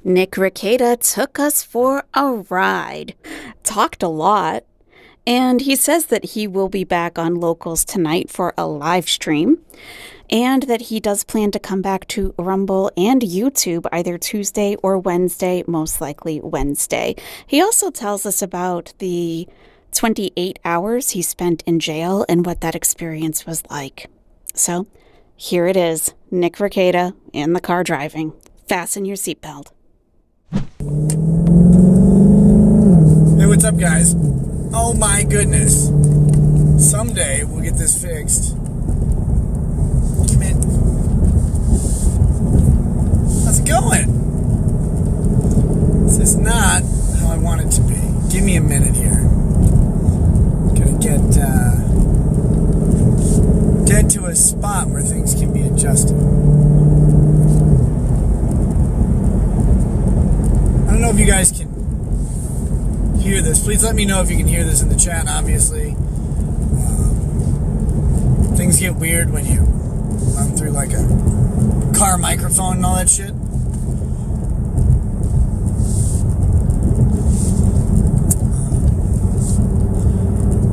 Nick Rekieta took us for a ride, talked a lot, and he says that he will be back on Locals tonight for a live stream, and that he does plan to come back to Rumble and YouTube either Tuesday or Wednesday, most likely Wednesday. He also tells us about the 28 hours he spent in jail and what that experience was like. So, here it is, Nick Rekieta in the car driving. Fasten your seatbelt. Hey, what's up, guys? Oh my goodness. Someday we'll get this fixed. Come in. How's it going? This is not how I want it to be. Give me a minute here. Gotta get to a spot where things can be adjusted. I don't know if you guys can hear this. Please let me know if you can hear this in the chat, obviously. Things get weird when you run through like a car microphone and all that shit.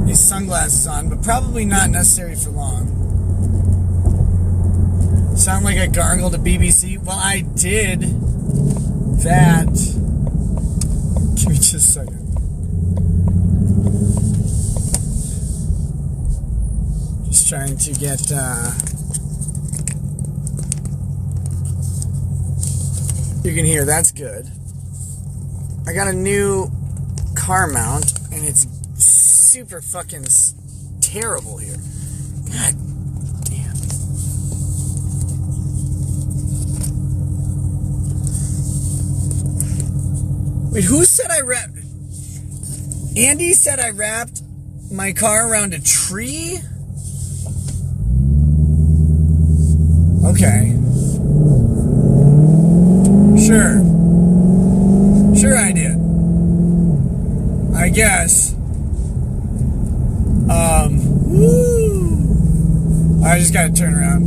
These sunglasses on, but probably not necessary for long. Sound like I gargled a BBC? Well, I did that. Give me just a second. Just trying to get you can hear, that's good. I got a new car mount and it's super fucking terrible here. God damn. Wait, who said I wrapped? Andy said I wrapped my car around a tree? Okay. Sure I did. I guess. Woo! I just gotta turn around.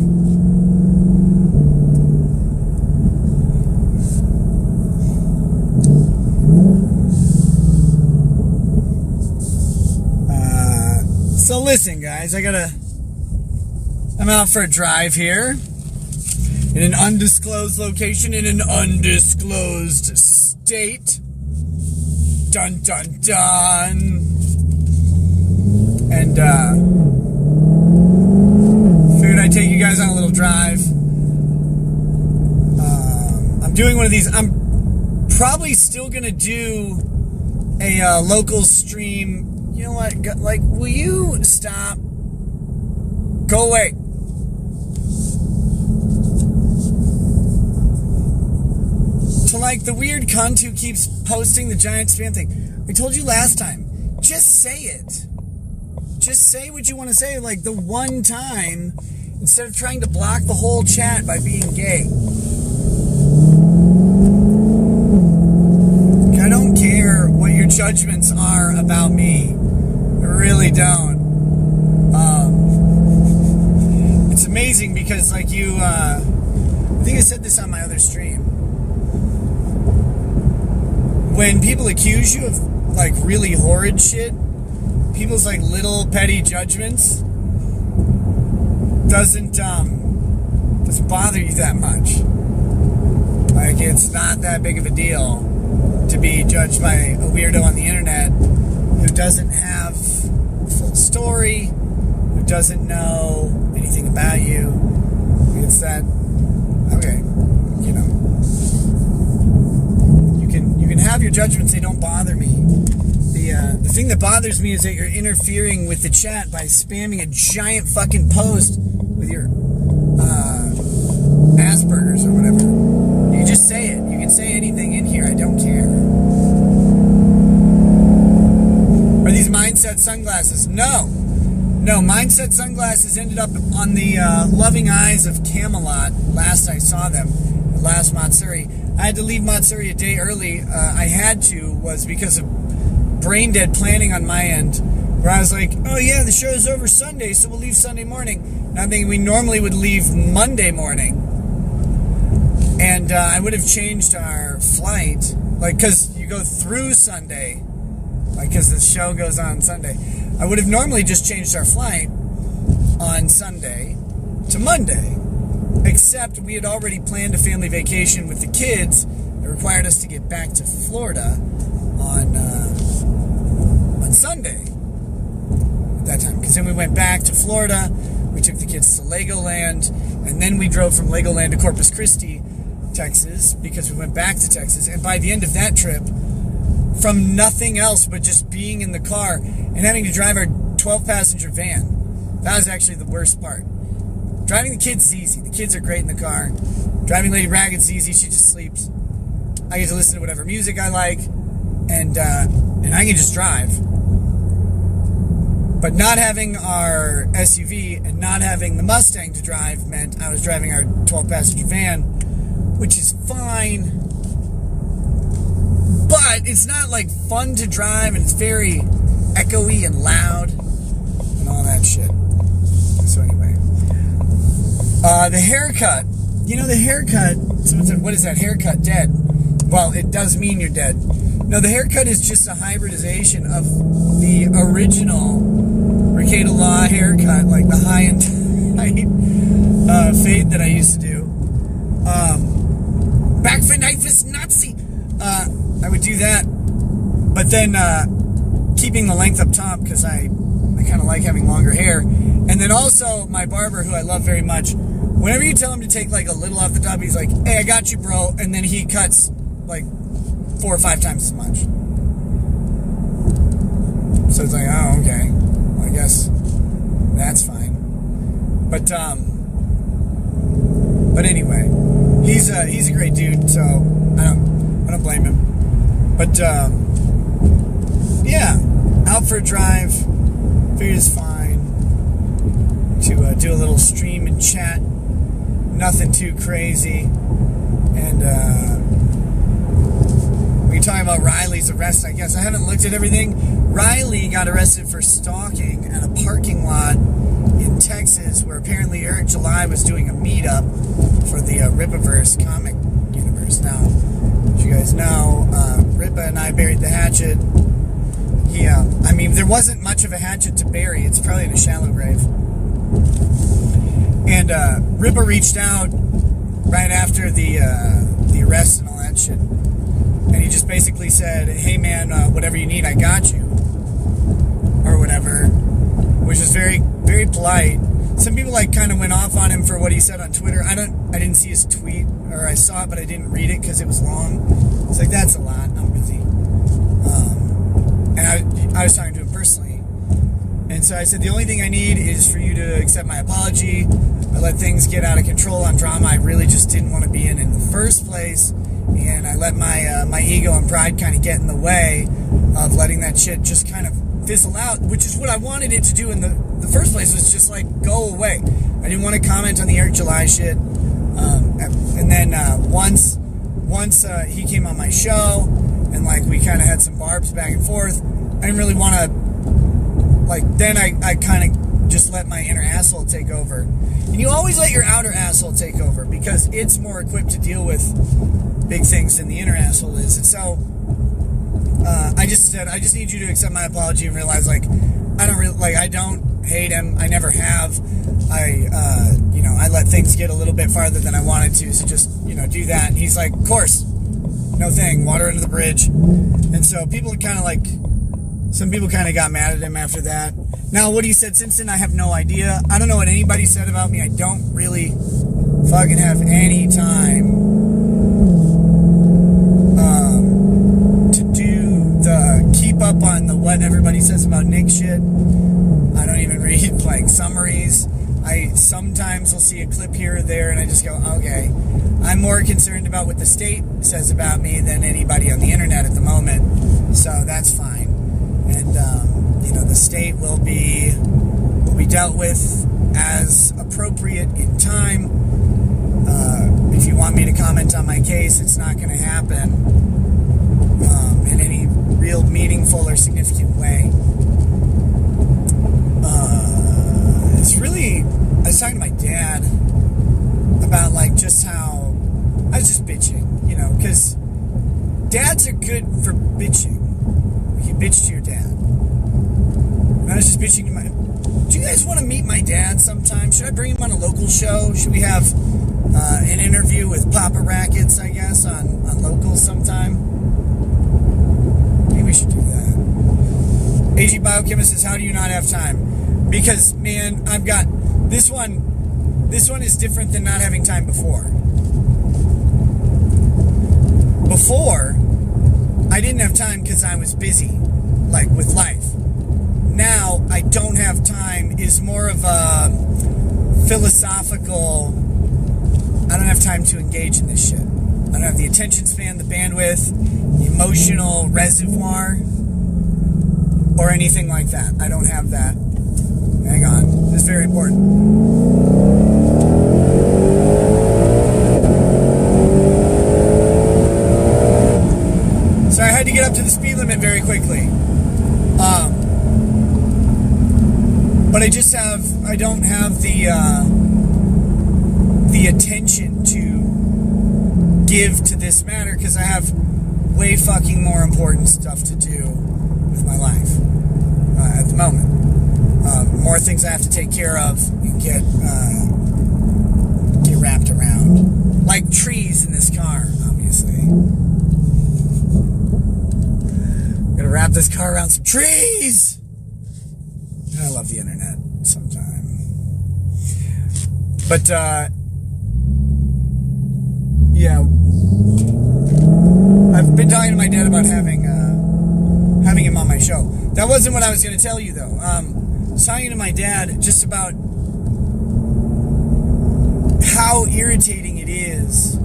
So listen, guys, I'm out for a drive here in an undisclosed location in an undisclosed state. Dun dun dun. And figured I'd take you guys on a little drive. I'm doing one of these. I'm probably still gonna do a local stream. You know what? Like, will you stop? Go away. To like the weird cunt who keeps posting the giant spam thing. I told you last time. Just say it. Just say what you want to say, like the one time, instead of trying to block the whole chat by being gay. I don't care what your judgments are about me. I really don't. It's amazing because, like, you, I think I said this on my other stream. When people accuse you of, like, really horrid shit, people's, like, little petty judgments doesn't bother you that much. Like, it's not that big of a deal to be judged by a weirdo on the internet who doesn't have a full story, who doesn't know anything about you. It's that, okay, you know, you can have your judgments, they don't bother me. The thing that bothers me is that you're interfering with the chat by spamming a giant fucking post with your Asperger's or whatever. You can just say it. You can say anything in here. I don't care. Are these Mindset sunglasses? No, Mindset sunglasses ended up on the loving eyes of Camelot last I saw them, last Matsuri. I had to leave Matsuri a day early. I had to, was because of brain dead planning on my end, where I was like, oh yeah, the show's over Sunday, so we'll leave Sunday morning. And I'm thinking we normally would leave Monday morning. And And I would have changed our flight, like, because you go through Sunday, like, because the show goes on Sunday. I would have normally just changed our flight on Sunday to Monday, except we had already planned a family vacation with the kids. It required us to get back to Florida on Sunday at that time, because then we went back to Florida. We took the kids to Legoland, and then we drove from Legoland to Corpus Christi, Texas, because we went back to Texas. And by the end of that trip, from nothing else but just being in the car and having to drive our 12-passenger van, that was actually the worst part. Driving the kids is easy. The kids are great in the car. Driving Lady Ragged's easy. She just sleeps. I get to listen to whatever music I like, and I can just drive. But not having our SUV and not having the Mustang to drive meant I was driving our 12-passenger van, which is fine. But it's not, like, fun to drive, and it's very echoey and loud and all that shit. So anyway. The haircut. You know, the haircut, someone said, what is that? Haircut? Dead. Well, it does mean you're dead. No, the haircut is just a hybridization of the original Rekieta Law haircut, like the high and tight fade that I used to do. Back for Knifus Nazi. I would do that, but then keeping the length up top, because I kind of like having longer hair. And then also my barber, who I love very much, whenever you tell him to take like a little off the top, he's like, hey, I got you, bro. And then he cuts like 4 or 5 times as much. So it's like, oh, okay. Well, I guess that's fine. But anyway, he's a great dude, so I don't blame him. But yeah, out for a drive. Figured it's fine to do a little stream and chat. Nothing too crazy. And we talking about Riley's arrest, I guess. I haven't looked at everything. Riley got arrested for stalking at a parking lot in Texas, where apparently Eric July was doing a meetup for the Rippaverse comic universe. Now, as you guys know, Rippa and I buried the hatchet. I mean, there wasn't much of a hatchet to bury. It's probably in a shallow grave. And Rippa reached out right after the arrest and all that shit. And he just basically said, hey man, whatever you need, I got you. Or whatever. Which is very, very polite. Some people like kind of went off on him for what he said on Twitter. I didn't see his tweet, or I saw it, but I didn't read it because it was long. It's like, that's a lot. I'm busy. And I was talking to him personally. And so I said, the only thing I need is for you to accept my apology. I let things get out of control on drama I really just didn't want to be in the first place. And I let my ego and pride kind of get in the way of letting that shit just kind of fizzle out, which is what I wanted it to do in the first place, was just like go away. I didn't want to comment on the Eric July shit. And then once he came on my show and like we kind of had some barbs back and forth, I didn't really want to, like, then I kind of just let my inner asshole take over. And you always let your outer asshole take over because it's more equipped to deal with big things than the inner asshole is. And so I just said, I just need you to accept my apology and realize, like, I don't hate him. I never have. I let things get a little bit farther than I wanted to. So just, do that. And he's like, of course, no thing, water under the bridge. And so some people kind of got mad at him after that. Now, what he said since then, I have no idea. I don't know what anybody said about me. I don't really fucking have any time to do the keep up on the what everybody says about Nick shit. I don't even read, like, summaries. I sometimes will see a clip here or there, and I just go, okay. I'm more concerned about what the state says about me than anybody on the internet at the moment, so that's fine. And, the state will be dealt with as appropriate in time. If you want me to comment on my case, it's not going to happen in any real meaningful or significant way. I was talking to my dad about, like, just how I was was just bitching, you know, because dads are good for bitching. You bitch to your dad. And I was just bitching to my... Do you guys want to meet my dad sometime? Should I bring him on a local show? Should we have an interview with Papa Rackets, I guess, on locals sometime? Maybe we should do that. AG Biochemist says, how do you not have time? Because, man, I've got... This one is different than not having time before. Before, I didn't have time because I was busy, like, with life. Now, I don't have time is more of a philosophical... I don't have time to engage in this shit. I don't have the attention span, the bandwidth, the emotional reservoir, or anything like that. I don't have that. Hang on. This is very important. So I had to get up to the speed limit very quickly. But I don't have the attention to give to this matter because I have way fucking more important stuff to do with my life at the moment. More things I have to take care of and get wrapped around. Like trees in this car, obviously. Gotta wrap this car around some trees! And I love the internet sometime. But, yeah. I've been talking to my dad about having him on my show. That wasn't what I was going to tell you, though. I was talking to my dad just about how irritating it is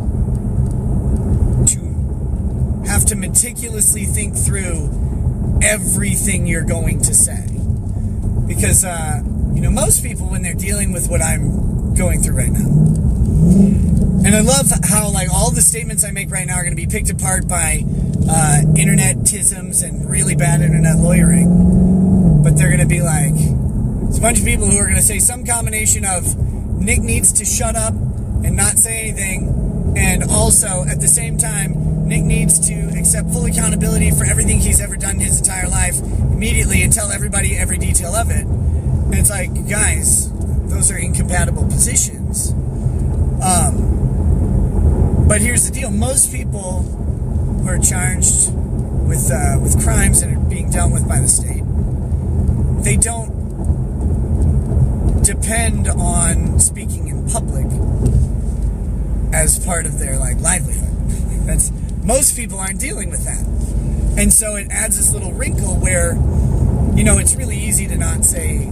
to have to meticulously think through everything you're going to say. Because, most people, when they're dealing with what I'm going through right now, and I love how, like, all the statements I make right now are going to be picked apart by internet-tisms and really bad internet lawyering. But they're going to be like, it's a bunch of people who are going to say some combination of Nick needs to shut up and not say anything, and also, at the same time, Nick needs to accept full accountability for everything he's ever done in his entire life immediately and tell everybody every detail of it. And it's like, guys, those are incompatible positions. But here's the deal. Most people who are charged with crimes and are being dealt with by the state, they don't depend on speaking in public as part of their, like, livelihood. Most people aren't dealing with that. And so it adds this little wrinkle where, it's really easy to not say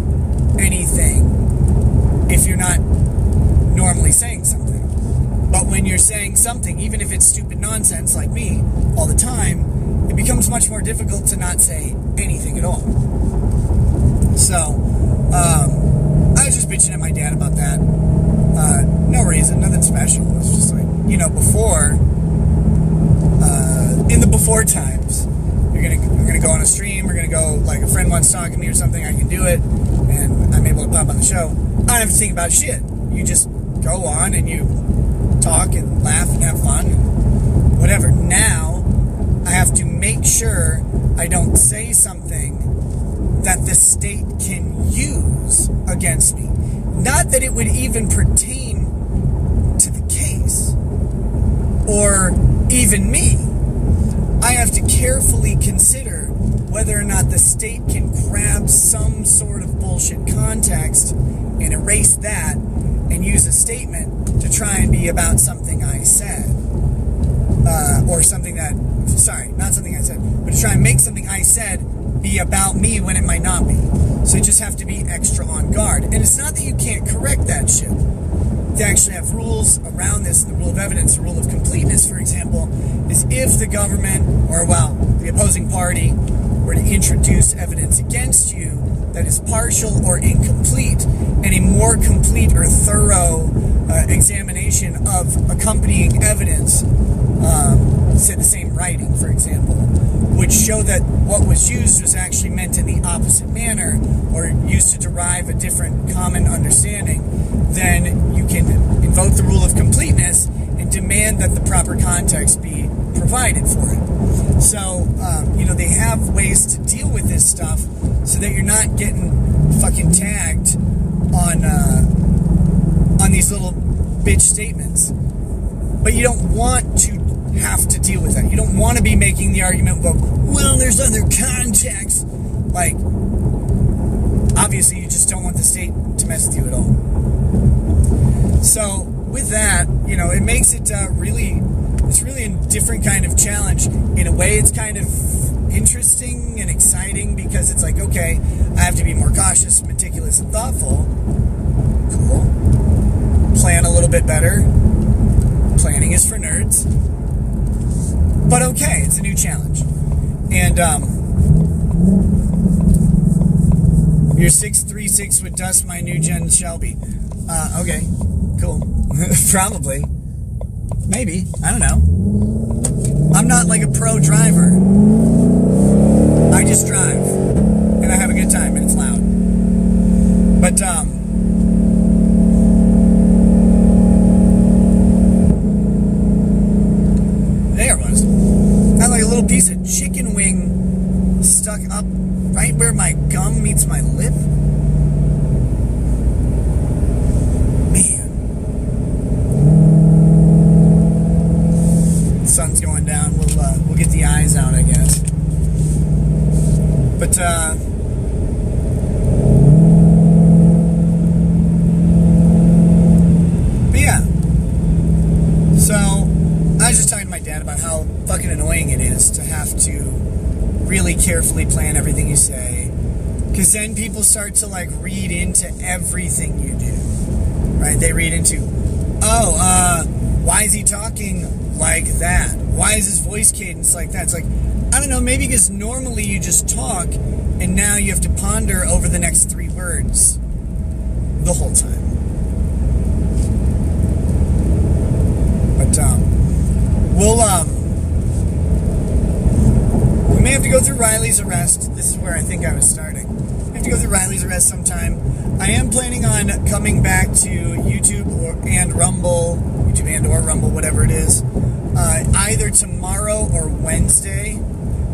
anything if you're not normally saying something. But when you're saying something, even if it's stupid nonsense like me all the time, it becomes much more difficult to not say anything at all. So, I was just bitching at my dad about that. No reason, nothing special. It was just like, before, in the before times, we're gonna go on a stream, we're gonna go, like, a friend wants to talk to me or something, I can do it, and I'm able to pop on the show. I don't have to think about shit. You just go on and you talk and laugh and have fun and whatever. Now, I have to make sure I don't say something that the state can use against me. Not that it would even pertain to the case or even me. I have to carefully consider whether or not the state can grab some sort of bullshit context and erase that and use a statement to try and be about something I said. Or something that, not something I said, but to try and make something I said be about me when it might not be. So you just have to be extra on guard. And it's not that you can't correct that shit. They actually have rules around this. The rule of evidence, the rule of completeness, for example, is if the government, or, the opposing party, were to introduce evidence against you that is partial or incomplete, and a more complete or thorough examination of accompanying evidence, say the same writing, for example, would show that what was used was actually meant in the opposite manner or used to derive a different common understanding, then you can invoke the rule of completeness and demand and that the proper context be provided for it. So, they have ways to deal with this stuff so that you're not getting fucking tagged on these little bitch statements. But you don't want to have to deal with that. You don't want to be making the argument about, well, there's other contexts. Like, obviously, you just don't want the state to mess with you at all. So, with that, it makes it it's really a different kind of challenge. In a way, it's kind of interesting and exciting because it's like, okay, I have to be more cautious, meticulous, and thoughtful. Cool. Plan a little bit better. Planning is for nerds. But okay, it's a new challenge. And, your 636 would dust my new gen Shelby. Okay, cool. Probably. Maybe. I don't know. I'm not like a pro driver. I just drive. And I have a good time, and it's loud. But, there it was. I had like a little piece of chicken wing stuck up right where my gum meets my lip. Man. The sun's going down. We'll get the eyes out, I guess. But yeah. So I was just talking to my dad about how fucking annoying it is to have to really carefully plan everything you say, because then people start to like read into everything you do, right? They read into, why is he talking like that? Why is his voice cadence like that? It's like, I don't know, maybe because normally you just talk and now you have to ponder over the next 3 words the whole time. But we may have to go through Riley's arrest. This is where I think I was starting. We have to go through Riley's arrest sometime. I am planning on coming back to YouTube and Rumble, whatever it is, either tomorrow or Wednesday.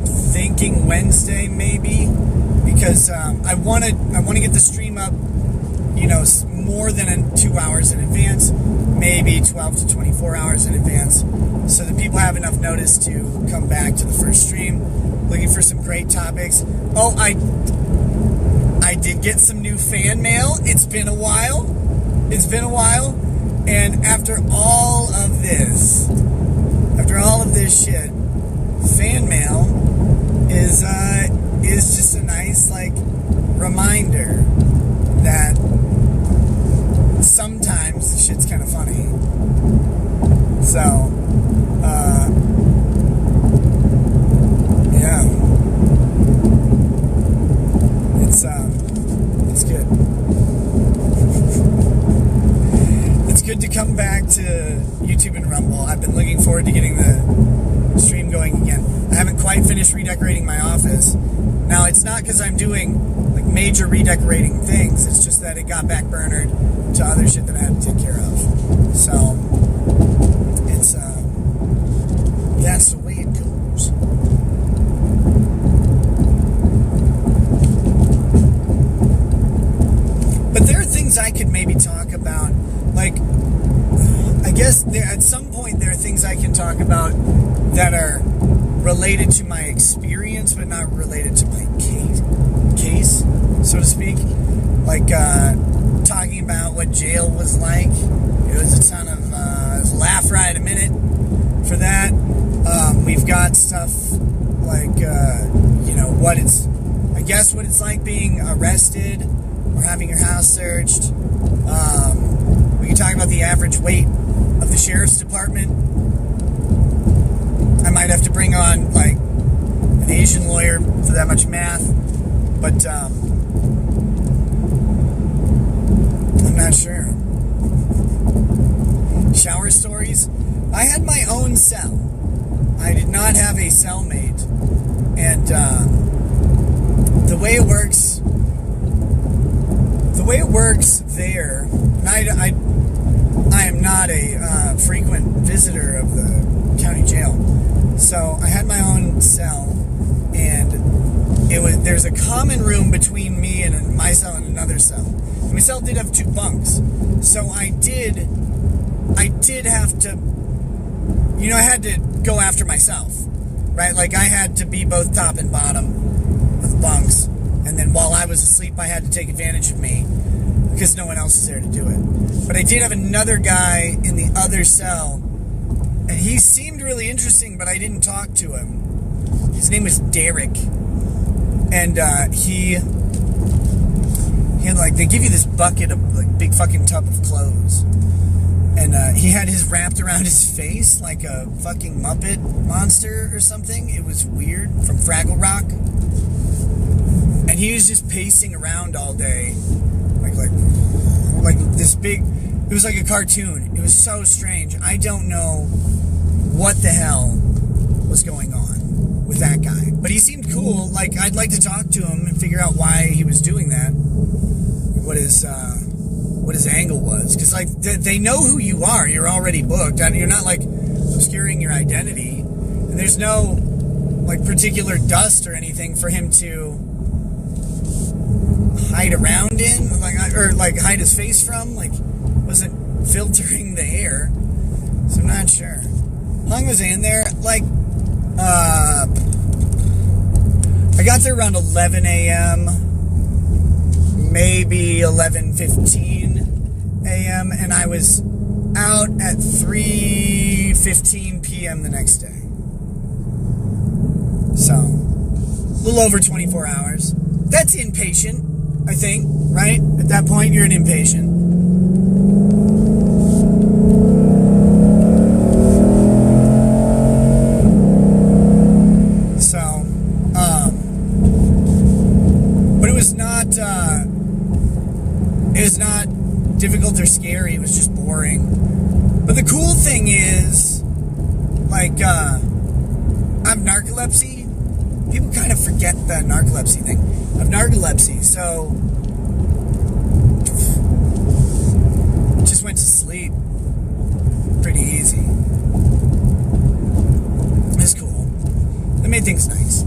Thinking Wednesday maybe, because I want to get the stream up, more than 2 hours in advance, maybe 12 to 24 hours in advance, so that people have enough notice to come back to the first stream. Looking for some great topics. Oh, I did get some new fan mail. It's been a while. And after all of this shit, fan mail is just a nice reminder that sometimes the shit's kind of funny. So yeah, it's good. It's good to come back to YouTube and Rumble. I've been looking forward to getting the stream going again. I haven't quite finished redecorating my office. Now, it's not because I'm doing major redecorating things. It's just that it got backburnered to other shit that I had to take care of. So it's that's the way it goes. But there are things I could maybe talk about. I guess at some point there are things I can talk about that are related to my experience, but not related to my case, so to speak. Talking about what jail was like. It was a ton of it was a laugh riot a minute for that. We've got stuff what it's like being arrested or having your house searched. We can talk about the average weight of the sheriff's department. I might have to bring on an Asian lawyer for that much math, but I'm not sure. Shower stories. I had my own cell. I did not have a cellmate, and the way it works there, and I am not a frequent visitor of the county jail. So I had my own cell, and there's a common room between me and my cell and another cell. And my cell did have 2 bunks, so I did have to, I had to go after myself, right? Like, I had to be both top and bottom of the bunks, and then while I was asleep, I had to take advantage of me because no one else was there to do it. But I did have another guy in the other cell, and he seemed really interesting, but I didn't talk to him. His name was Derek, and he had, like, they give you this bucket of, like, big fucking tub of clothes, and he had his wrapped around his face like a fucking Muppet monster or something. It was weird, from Fraggle Rock. And he was just pacing around all day, like this big. It was like a cartoon. It was so strange. I don't know what the hell was going on with that guy, but he seemed cool. Like, I'd like to talk to him and figure out why he was doing that. What his angle was, because, like, they know who you are. You're already booked. I mean, you're not, like, obscuring your identity, and there's no, like, particular dust or anything for him to hide around in, like hide his face from. Like, wasn't filtering the air, so I'm not sure. How long was I in there? Like, I got there around 11 a.m., maybe 11:15 a.m., and I was out at 3:15 p.m. the next day. So, a little over 24 hours. That's inpatient, I think, right? At that point, you're an inpatient. So, but it was not difficult or scary. It was just boring. But the cool thing is, like, I have narcolepsy. People kind of forget the narcolepsy thing. I have narcolepsy, so just went to sleep pretty easy. It's cool. They made things nice.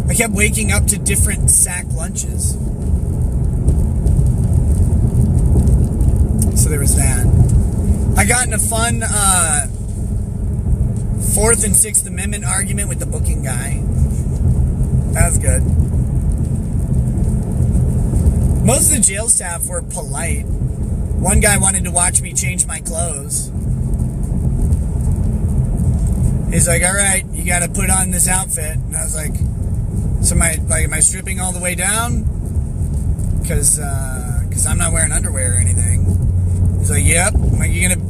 I kept waking up to different sack lunches. So there was that. I got in a fun 4th and 6th Amendment argument with the booking guy. That was good. Most of the jail staff were polite. One guy wanted to watch me change my clothes. He's like, all right, you got to put on this outfit. And I was like, so am I stripping all the way down? Because I'm not wearing underwear or anything. He's like, yep. I'm like, you gonna,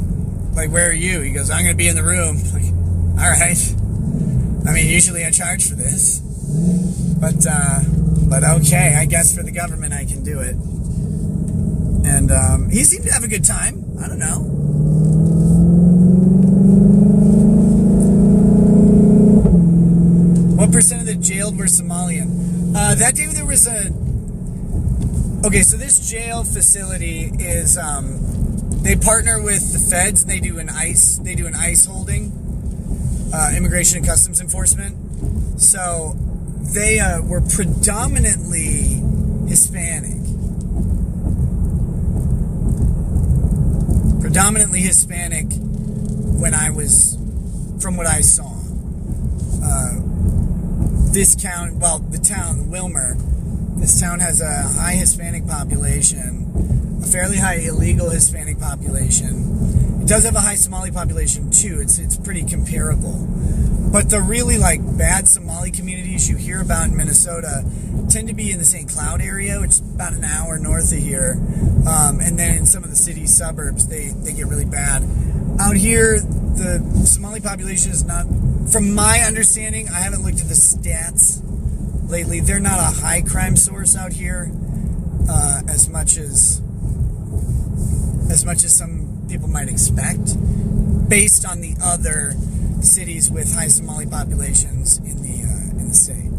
like, where are you? He goes, I'm gonna be in the room. I'm like, all right. I mean, usually I charge for this, but okay. I guess for the government I can do it. And he seemed to have a good time. I don't know. What percent of the jailed were Somalian? That day there was okay, so this jail facility is, they partner with the feds, and they do an ICE holding, Immigration and Customs Enforcement. So they were predominantly Hispanic. Predominantly Hispanic when I was, from what I saw. This town, Wilmer, this town has a high Hispanic population, a fairly high illegal Hispanic population. It does have a high Somali population too. It's pretty comparable. But the really, like, bad Somali communities you hear about in Minnesota tend to be in the St. Cloud area, which is about an hour north of here. And then in some of the city suburbs, they get really bad. Out here, the Somali population is not, from my understanding, I haven't looked at the stats lately, they're not a high crime source out here, as much as some people might expect, based on the other cities with high Somali populations in the state.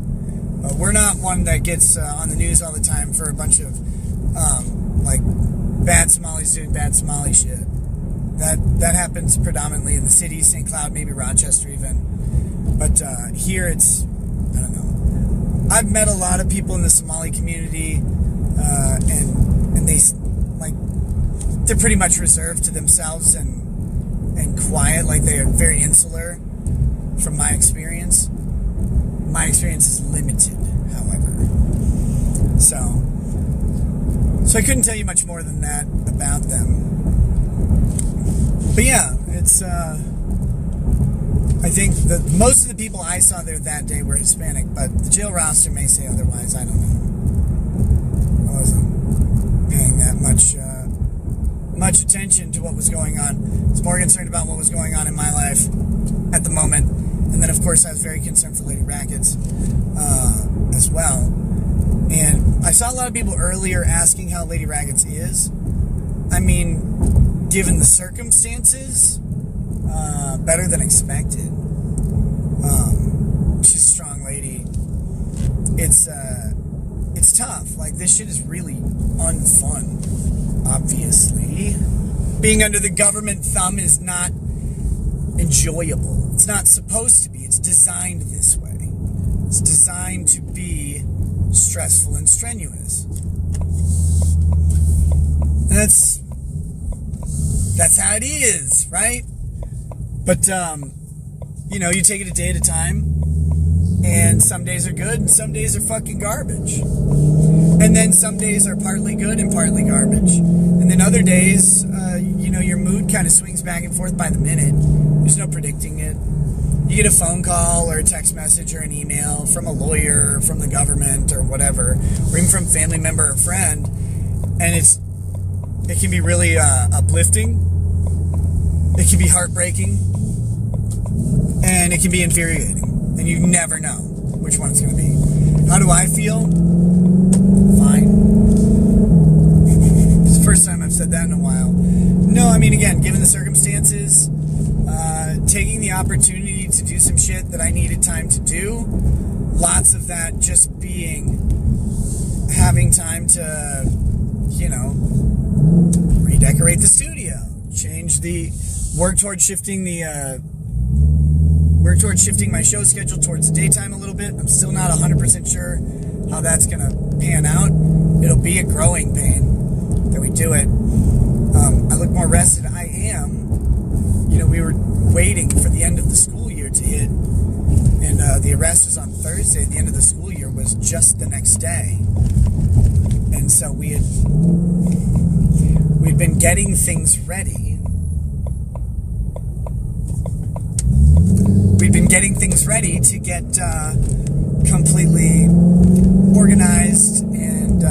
We're not one that gets on the news all the time for a bunch of like bad Somalis doing bad Somali shit. That happens predominantly in the city, St. Cloud, maybe Rochester even. But here it's, I don't know. I've met a lot of people in the Somali community, and they, like, they're pretty much reserved to themselves and quiet, like they are very insular from my experience. My experience is limited, however. So I couldn't tell you much more than that about them. But yeah, it's, I think that most of the people I saw there that day were Hispanic, but the jail roster may say otherwise. I don't know. I wasn't paying that much attention to what was going on. I was more concerned about what was going on in my life at the moment. And then, of course, I was very concerned for Lady Rackets as well. And I saw a lot of people earlier asking how Lady Rackets is. I mean, given the circumstances, better than expected. She's a strong lady. It's tough. Like, this shit is really unfun, obviously. Being under the government thumb is not enjoyable. It's not supposed to be. It's designed this way. It's designed to be stressful and strenuous. And that's how it is, right? But, you take it a day at a time, and some days are good, and some days are fucking garbage. And then some days are partly good and partly garbage. And then other days, your mood kind of swings back and forth by the minute. There's no predicting it. You get a phone call or a text message or an email from a lawyer, or from the government, or whatever, or even from a family member or friend, and it can be really uplifting. It can be heartbreaking, and it can be infuriating, and you never know which one it's going to be. How do I feel? Fine. It's the first time I've said that in a while. No, I mean, again, given the circumstances, taking the opportunity to do some shit that I needed time to do, lots of that just being having time to, redecorate the studio, work towards shifting my show schedule towards the daytime a little bit. I'm still not 100% sure how that's going to pan out. It'll be a growing pain that we do it. I look more rested. I am. We were waiting for the end of the school year to hit, and the arrest was on Thursday. The end of the school year was just the next day. And so we'd been getting things ready. We'd been getting things ready to get completely organized and,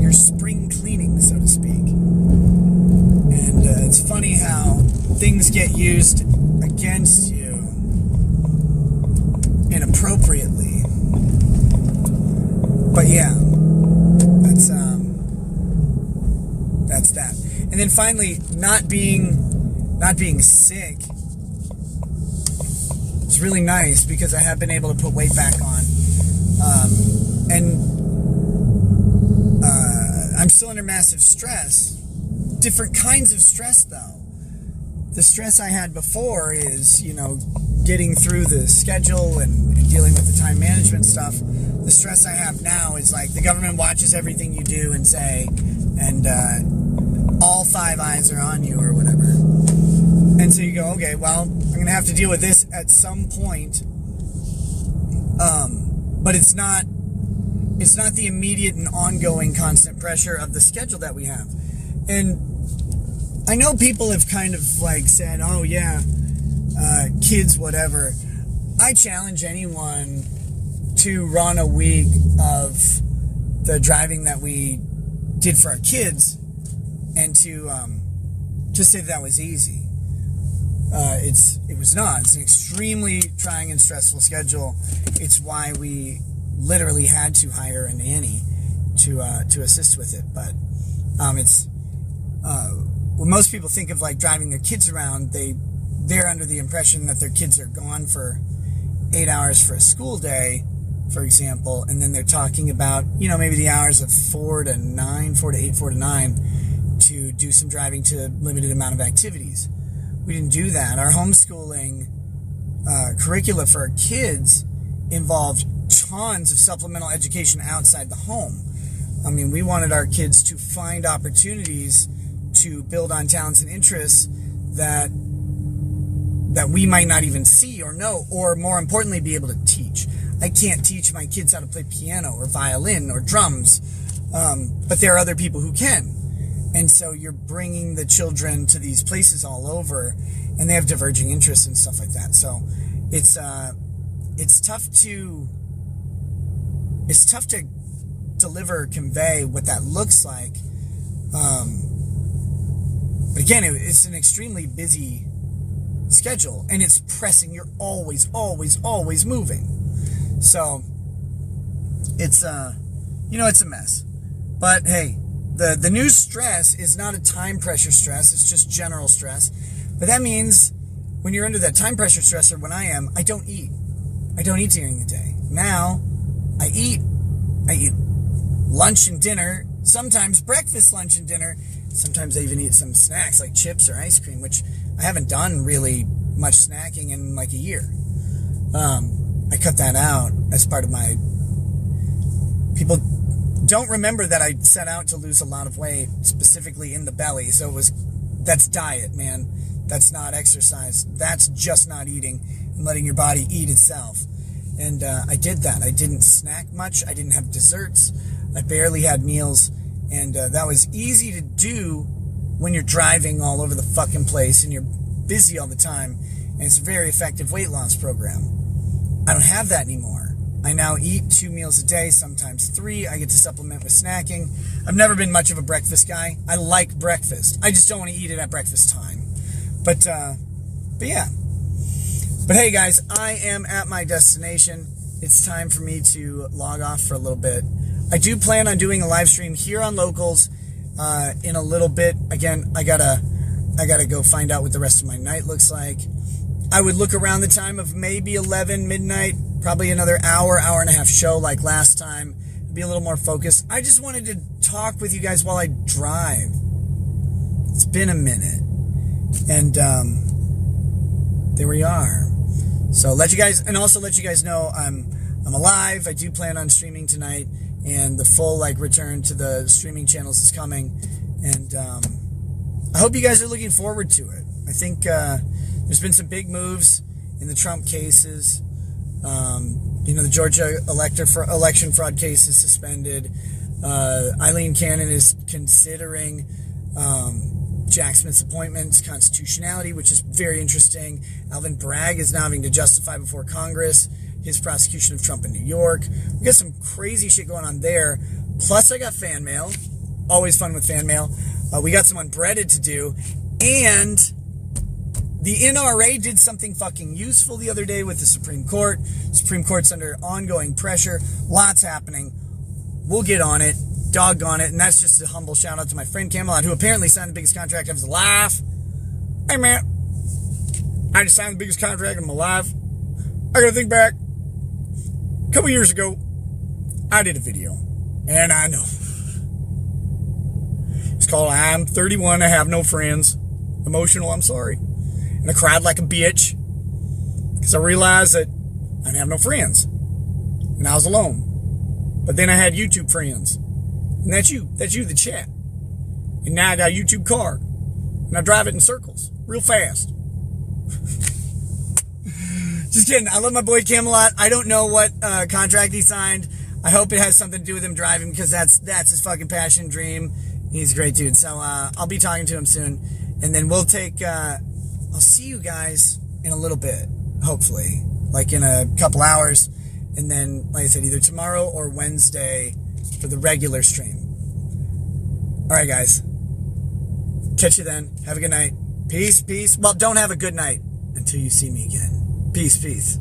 your spring cleaning, so to speak. And it's funny how things get used against you inappropriately. But yeah, that's that. And then finally, not being sick. It's really nice because I have been able to put weight back on. And I'm still under massive stress. Different kinds of stress, though. The stress I had before is, getting through the schedule and dealing with the time management stuff. The stress I have now is like the government watches everything you do and say, and all five eyes are on you or whatever. And so you go, okay, well, I'm going to have to deal with this at some point. But it's not the immediate and ongoing constant pressure of the schedule that we have. And I know people have kind of said, oh yeah, kids, whatever. I challenge anyone to run a week of the driving that we did for our kids and to just say that was easy. It was not. It's an extremely trying and stressful schedule. It's why we literally had to hire a nanny to assist with it. But when most people think of driving their kids around, they're under the impression that their kids are gone for 8 hours for a school day, for example, and then they're talking about, maybe the hours of 4 to 9, 4 to 8, 4 to 9 to do some driving to limited amount of activities. We didn't do that. Our homeschooling curricula for our kids involved tons of supplemental education outside the home. I mean, we wanted our kids to find opportunities to build on talents and interests that we might not even see or know, or more importantly, be able to teach. I can't teach my kids how to play piano or violin or drums, but there are other people who can. And so you're bringing the children to these places all over, and they have diverging interests and stuff like that. So it's tough to deliver, convey what that looks like. But again, it's an extremely busy schedule, and it's pressing. You're always moving. So it's it's a mess. But hey, the new stress is not a time pressure stress, it's just general stress. But that means when you're under that time pressure stress, or when I am, I don't eat during the day. Now I eat lunch and dinner, sometimes breakfast, lunch and dinner. Sometimes I even eat some snacks like chips or ice cream, which I haven't done really much snacking in like a year. I cut that out as part of my... People don't remember that I set out to lose a lot of weight, specifically in the belly. So that's diet, man. That's not exercise. That's just not eating and letting your body eat itself. And I did that. I didn't snack much. I didn't have desserts. I barely had meals. And that was easy to do when you're driving all over the fucking place and you're busy all the time. And it's a very effective weight loss program. I don't have that anymore. I now eat 2 meals a day, sometimes 3. I get to supplement with snacking. I've never been much of a breakfast guy. I like breakfast. I just don't want to eat it at breakfast time. But yeah. But hey, guys, I am at my destination. It's time for me to log off for a little bit. I do plan on doing a live stream here on Locals in a little bit. Again, I gotta go find out what the rest of my night looks like. I would look around the time of maybe 11, midnight, probably another hour and a half show like last time. Be a little more focused. I just wanted to talk with you guys while I drive. It's been a minute. And there we are. So let you guys know I'm alive. I do plan on streaming tonight, and the full return to the streaming channels is coming. And I hope you guys are looking forward to it. I think there's been some big moves in the Trump cases. The Georgia election fraud case is suspended. Eileen Cannon is considering Jack Smith's appointment's constitutionality, which is very interesting. Alvin Bragg is now having to justify before Congress his prosecution of Trump in New York. We got some crazy shit going on there. Plus, I got fan mail. Always fun with fan mail. We got some unbreaded to do. And the NRA did something fucking useful the other day with the Supreme Court. Supreme Court's under ongoing pressure. Lots happening. We'll get on it. Doggone it. And that's just a humble shout out to my friend Camelot, who apparently signed the biggest contract of his life. Hey, man. I just signed the biggest contract of my life. I gotta think back. A couple years ago, I did a video. And I know. It's called I'm 31, I Have No Friends. Emotional, I'm sorry. And I cried like a bitch. Because I realized that I didn't have no friends. And I was alone. But then I had YouTube friends. And that's you, the chat. And now I got a YouTube car. And I drive it in circles, real fast. Just kidding. I love my boy Camelot. I don't know what contract he signed. I hope it has something to do with him driving, because that's his fucking passion and dream. He's a great dude. So I'll be talking to him soon. And then we'll take... I'll see you guys in a little bit, hopefully. Like in a couple hours. And then, like I said, either tomorrow or Wednesday for the regular stream. Alright, guys. Catch you then. Have a good night. Peace, peace. Well, don't have a good night until you see me again. Peace, peace.